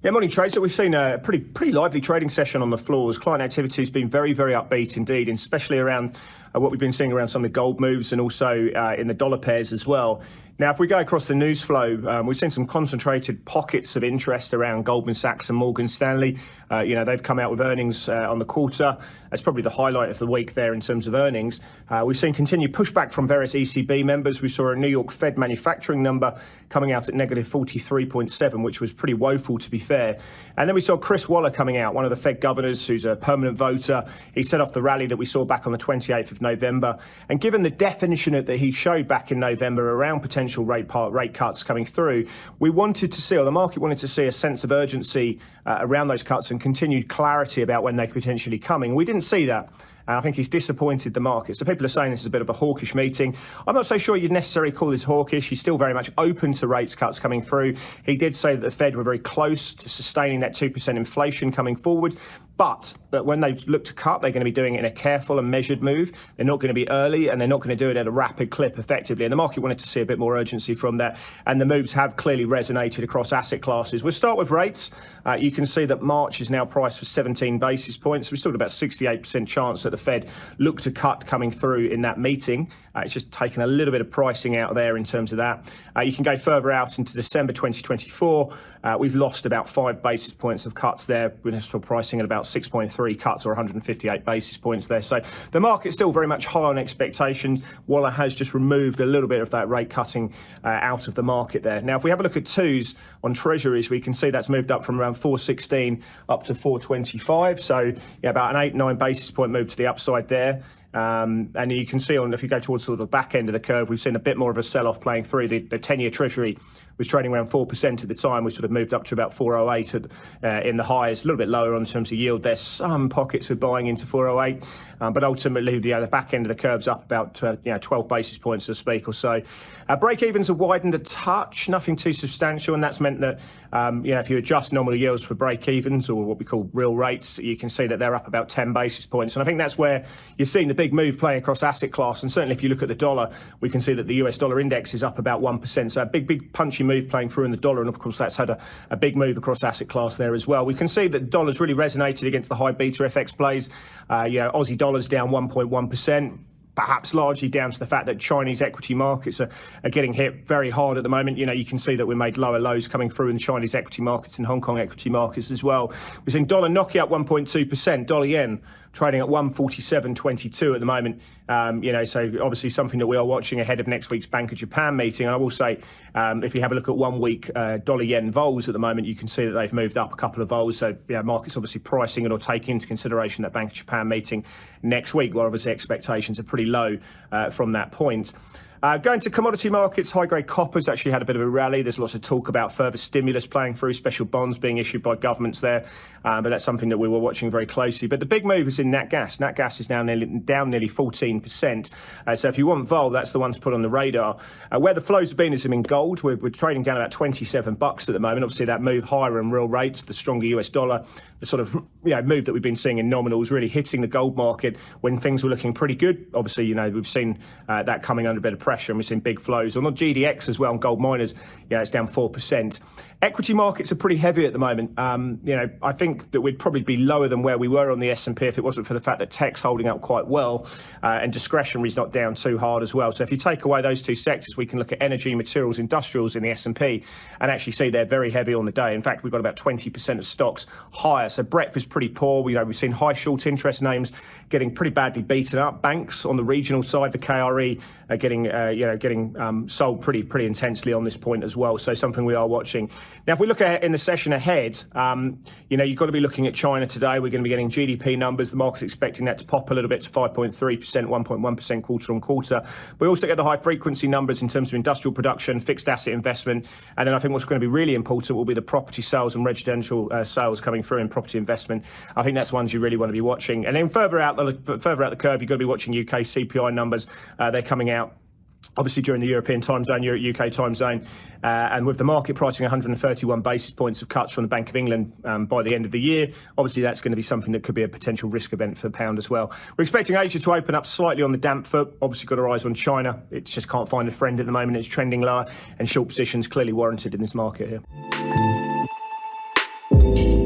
Yeah, morning, Tracer. We've seen a pretty lively trading session on the floors. Client activity has been very, very upbeat indeed, especially around what we've been seeing around some of the gold moves and also in the dollar pairs as well. Now, if we go across the news flow, we've seen some concentrated pockets of interest around Goldman Sachs and Morgan Stanley. They've come out with earnings on the quarter. That's probably the highlight of the week there in terms of earnings. We've seen continued pushback from various ECB members. We saw a New York Fed manufacturing number coming out at negative 43.7, which was pretty woeful, to be fair. And then we saw Chris Waller coming out, one of the Fed governors who's a permanent voter. He set off the rally that we saw back on the 28th of November. And given the definition that he showed back in November around potential rate cuts coming through, we wanted to see, or the market wanted to see, a sense of urgency around those cuts and continued clarity about when they're potentially coming. We didn't see that. And I think he's disappointed the market. So people are saying this is a bit of a hawkish meeting. I'm not so sure you'd necessarily call this hawkish. He's still very much open to rates cuts coming through. He did say that the Fed were very close to sustaining that 2% inflation coming forward. But when they look to cut, they're going to be doing it in a careful and measured move. They're not going to be early, and they're not going to do it at a rapid clip effectively. And the market wanted to see a bit more urgency from that. And the moves have clearly resonated across asset classes. We'll start with rates. You can see that March is now priced for 17 basis points. We've still got about 68% chance that the Fed look to cut coming through in that meeting. It's just taken a little bit of pricing out there in terms of that. You can go further out into December 2024. We've lost about 5 basis points of cuts there. We're still pricing at about 6.3 cuts or 158 basis points there. So the market's still very much high on expectations. Waller has just removed a little bit of that rate cutting out of the market there. Now, if we have a look at twos on Treasuries, we can see that's moved up from around 416 up to 425. So about an 8-9 basis point move to the upside there. And you can see if you go towards sort of the back end of the curve, we've seen a bit more of a sell-off playing through. The 10-year Treasury was trading around 4% at the time. We sort of moved up to about 408 in the highs, a little bit lower in terms of yield. There's some pockets of buying into 408, but ultimately the back end of the curve's up about 12 basis points, so to speak, or so. Break-evens have widened a touch, nothing too substantial, and that's meant that if you adjust nominal yields for break-evens, or what we call real rates, you can see that they're up about 10 basis points. And I think that's where you're seeing the big move playing across asset class. And certainly if you look at the dollar, we can see that the US dollar index is up about 1%. So a big punchy move playing through in the dollar. And of course, that's had a big move across asset class there as well. We can see that the dollar's really resonated against the high beta FX plays. Aussie dollar's down 1.1%. Perhaps largely down to the fact that Chinese equity markets are getting hit very hard at the moment. You can see that we made lower lows coming through in the Chinese equity markets and Hong Kong equity markets as well. We're seeing dollar knocking out 1.2%, dollar yen trading at 147.22 at the moment. So obviously something that we are watching ahead of next week's Bank of Japan meeting. And I will say, if you have a look at 1 week dollar yen vols at the moment, you can see that they've moved up a couple of vols. So markets obviously pricing it or taking into consideration that Bank of Japan meeting next week, where obviously expectations are pretty low from that point. Going to commodity markets, high-grade copper's actually had a bit of a rally. There's lots of talk about further stimulus playing through, special bonds being issued by governments there. But that's something that we were watching very closely. But the big move is in nat gas. Nat gas is now down nearly 14%. So if you want vol, that's the one to put on the radar. Where the flows have been is in gold. We're trading down about $27 at the moment. Obviously, that move higher in real rates, the stronger US dollar, the sort of move that we've been seeing in nominals really hitting the gold market when things were looking pretty good. Obviously, we've seen that coming under a bit of pressure, and we've seen big flows. On the GDX as well, and gold miners, it's down 4%. Equity markets are pretty heavy at the moment. I think that we'd probably be lower than where we were on the S&P if it wasn't for the fact that tech's holding up quite well, and discretionary's not down too hard as well. So if you take away those two sectors, we can look at energy, materials, industrials in the S&P and actually see they're very heavy on the day. In fact, we've got about 20% of stocks higher. So breadth is pretty poor. We've seen high short interest names getting pretty badly beaten up. Banks on the regional side, the KRE, are getting sold pretty intensely on this point as well. So something we are watching. Now, if we look at in the session ahead, you've got to be looking at China today. We're going to be getting GDP numbers. The market's expecting that to pop a little bit to 5.3%, 1.1% quarter on quarter. We also get the high frequency numbers in terms of industrial production, fixed asset investment. And then I think what's going to be really important will be the property sales and residential sales coming through in property investment. I think that's ones you really want to be watching. And then further out the curve, you've got to be watching UK CPI numbers. They're coming out obviously during the European time zone, UK time zone, and with the market pricing 131 basis points of cuts from the Bank of England by the end of the year, obviously that's going to be something that could be a potential risk event for the pound as well. We're expecting Asia to open up slightly on the damp foot. Obviously got our eyes on China. It just can't find a friend at the moment. It's trending lower, and short positions clearly warranted in this market here. you.